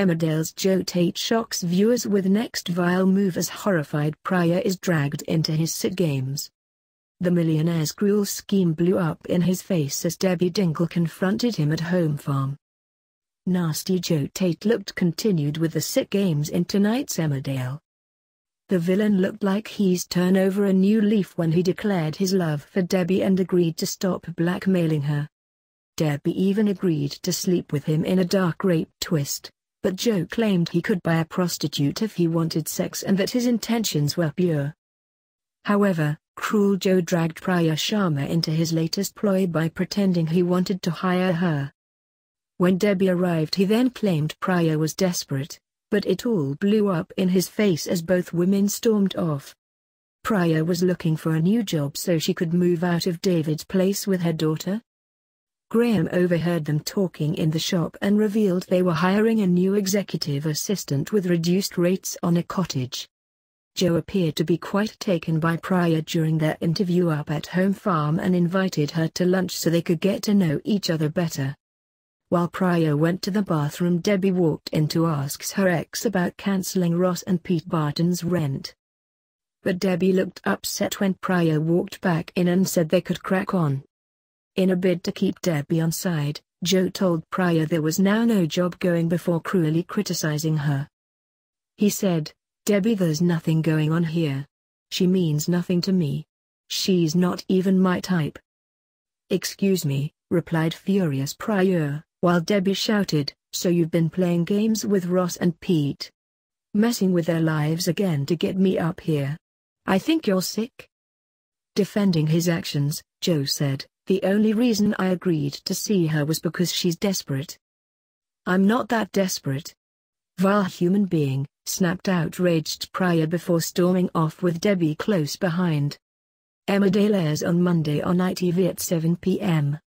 Emmerdale's Joe Tate shocks viewers with next vile move as horrified Priya is dragged into his sick games. The millionaire's cruel scheme blew up in his face as Debbie Dingle confronted him at home farm. Nasty Joe Tate looked continued with the sick games in tonight's Emmerdale. The villain looked like he's turned over a new leaf when he declared his love for Debbie and agreed to stop blackmailing her. Debbie even agreed to sleep with him in a dark rape twist, but Joe claimed he could buy a prostitute if he wanted sex and that his intentions were pure. However, cruel Joe dragged Priya Sharma into his latest ploy by pretending he wanted to hire her. When Debbie arrived, he then claimed Priya was desperate, but it all blew up in his face as both women stormed off. Priya was looking for a new job so she could move out of David's place with her daughter. Graham overheard them talking in the shop and revealed they were hiring a new executive assistant with reduced rates on a cottage. Joe appeared to be quite taken by Priya during their interview up at home farm and invited her to lunch so they could get to know each other better. While Priya went to the bathroom, Debbie walked in to ask her ex about cancelling Ross and Pete Barton's rent. But Debbie looked upset when Priya walked back in and said they could crack on. In a bid to keep Debbie on side, Joe told Priya there was now no job going before cruelly criticizing her. He said, "Debbie, there's nothing going on here. She means nothing to me. She's not even my type." "Excuse me," replied furious Priya, while Debbie shouted, "So you've been playing games with Ross and Pete? Messing with their lives again to get me up here? I think you're sick." Defending his actions, Joe said, "The only reason I agreed to see her was because she's desperate." "I'm not that desperate." "Vile human being," snapped outraged Priya before storming off with Debbie close behind. Emmerdale airs on Monday on ITV at 7 p.m.